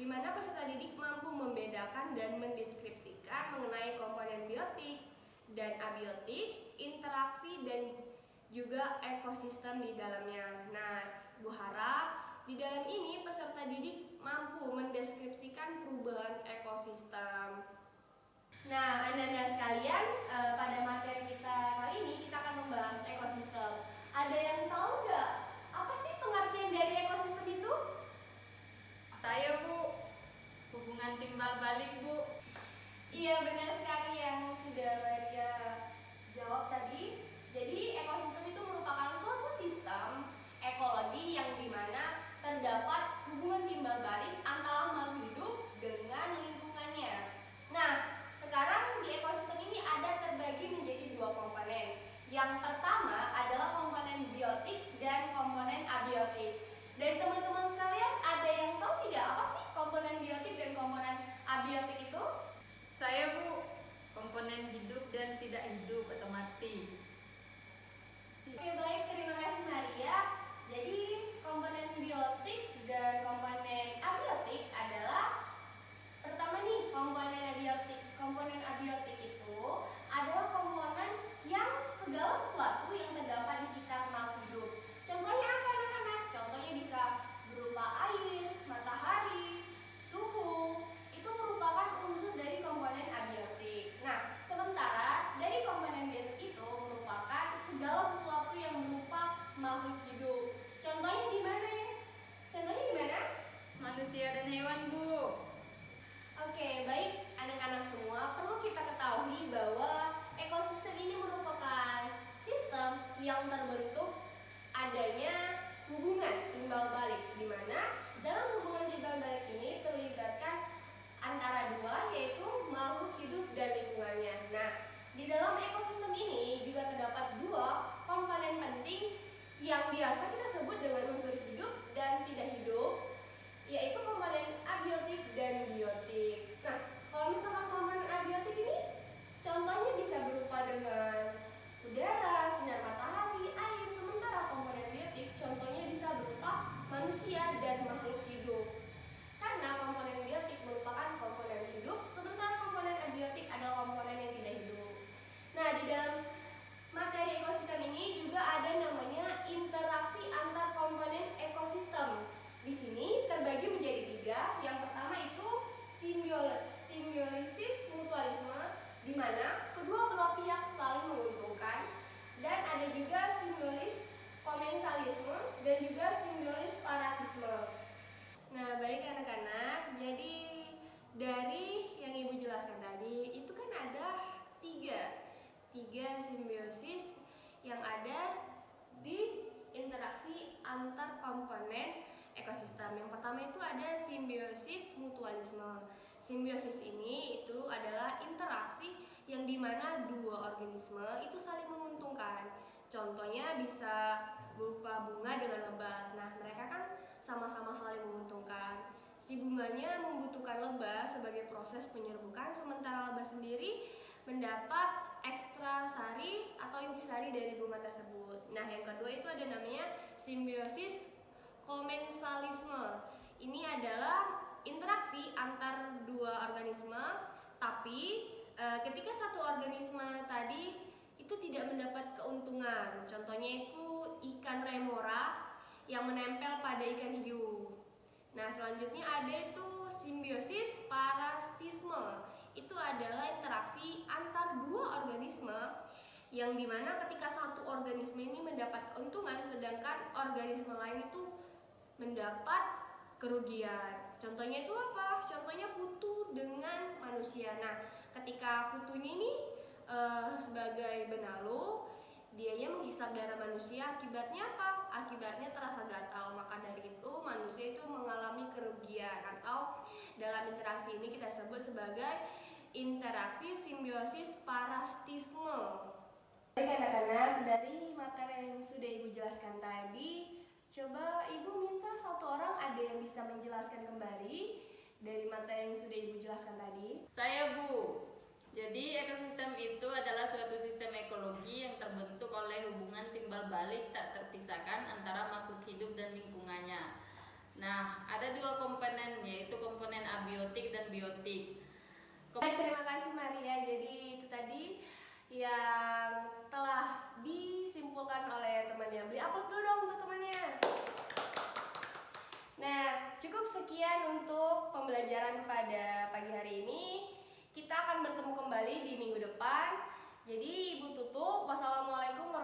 di mana peserta didik mampu membedakan dan mendeskripsikan mengenai komponen biotik dan abiotik, interaksi dan juga ekosistem di dalamnya. Nah, Ibu harap di dalam ini peserta didik mampu mendeskripsikan perubahan ekosistem. Nah, anak-anak sekalian, pada materi kita kali ini kita akan membahas ekosistem. Ada yang tahu nggak apa sih pengertian dari ekosistem itu? Saya, Bu, hubungan timbal balik, Bu. Iya, benar sekali yang sudah Maria jawab tadi. Jadi ekosistem itu merupakan suatu sistem ekologi yang dimana terdapat hubungan timbal balik antara makhluk hidup dengan lingkungannya. Nah, sekarang di ekosistem ini ada terbagi menjadi dua komponen. Yang pertama adalah komponen biotik dan komponen abiotik. Dari teman-teman sekalian, ada yang tahu tidak apa sih komponen biotik dan komponen abiotik itu? Saya, Bu, komponen hidup dan tidak hidup atau mati. Oke, baik, terima kasih Maria. Jadi komponen biotik dan komponen abiotik adalah pertama nih, komponen abiotik. Komponen abiotik itu adalah komponen yang segala sesuatu yang terdapat di sekitar makhluk hidup. Contohnya apa anak-anak? Contohnya bisa berupa air, matahari, suhu. Itu merupakan unsur dari komponen abiotik. Nah, sementara dari komponen biotik itu merupakan segala sesuatu yang berupa makhluk hidup. Contohnya di mana ya? Contohnya di mana? Manusia dan hewan, Bu. Oke, baik anak-anak semua, perlu kita ketahui bahwa ekosistem ini merupakan sistem yang terbentuk adanya hubungan timbal balik, di mana dalam hubungan timbal balik ini terlibatkan antara dua, yaitu makhluk hidup dan lingkungannya. Nah, di dalam ekosistem ini juga terdapat dua komponen penting yang biasa kita sebut dengan unsur hidup dan tidak hidup, yaitu komponen abiotik dan biotik. Nah, kalau misalkan komponen abiotik ini contohnya bisa berupa dengan udara, sinar matahari, air, sementara komponen biotik contohnya bisa berupa manusia dan makhluk hidup. Karena komponen biotik merupakan komponen hidup, sementara komponen abiotik adalah komponen yang tidak hidup. Nah, di dalam materi ekosistem ini juga ada namanya interaksi antar komponen ekosistem. Di sini terbagi menjadi tiga. Yang pertama itu simbiosis mutualisme, di mana kedua belah pihak saling menguntungkan, dan ada juga simbiosis komensalisme dan juga simbiosis paratisme. Nah, baik anak-anak, jadi dari yang Ibu jelaskan tadi, itu kan ada tiga simbiosis yang ada di interaksi antar komponen ekosistem. Yang pertama itu ada simbiosis mutualisme. Simbiosis ini itu adalah interaksi yang dimana dua organisme itu saling menguntungkan. Contohnya bisa berupa bunga dengan lebah. Nah, mereka kan sama-sama saling menguntungkan. Si bunganya membutuhkan lebah sebagai proses penyerbukan, sementara lebah sendiri mendapat ekstra sari atau intisari dari bunga tersebut. Nah, yang kedua itu ada namanya simbiosis komensalisme. Ini adalah interaksi antar dua organisme, tapi ketika satu organisme tadi itu tidak mendapat keuntungan. Contohnya itu ikan remora yang menempel pada ikan hiu. Nah, selanjutnya ada itu simbiosis parasitisme. Itu adalah interaksi antar dua organisme yang dimana ketika satu organisme ini mendapat keuntungan sedangkan organisme lain itu mendapat kerugian. Contohnya itu apa? Contohnya kutu dengan manusia. Nah, ketika kutunya ini sebagai benalu, dianya menghisap darah manusia, akibatnya apa? Akibatnya terasa gatal. Maka dari itu manusia itu mengalami kerugian, atau dalam interaksi ini kita sebut sebagai interaksi simbiosis parasitisme. Baik anak-anak, dari materi yang sudah Ibu jelaskan tadi, coba Ibu minta satu orang ada yang bisa menjelaskan kembali dari materi yang sudah Ibu jelaskan tadi. Saya, Bu. Jadi ekosistem itu adalah suatu sistem ekologi yang terbentuk oleh hubungan timbal balik tak terpisahkan antara makhluk hidup dan lingkungannya. Nah, ada dua komponen, yaitu komponen abiotik dan biotik. Baik, terima kasih Maria. Jadi itu tadi yang telah disimpulkan oleh temannya. Beli aplaus dulu dong untuk temannya. Nah, cukup sekian untuk pembelajaran pada pagi hari ini. Kita akan bertemu kembali di minggu depan. Jadi Ibu tutup. Wassalamualaikum warahmatullahi wabarakatuh.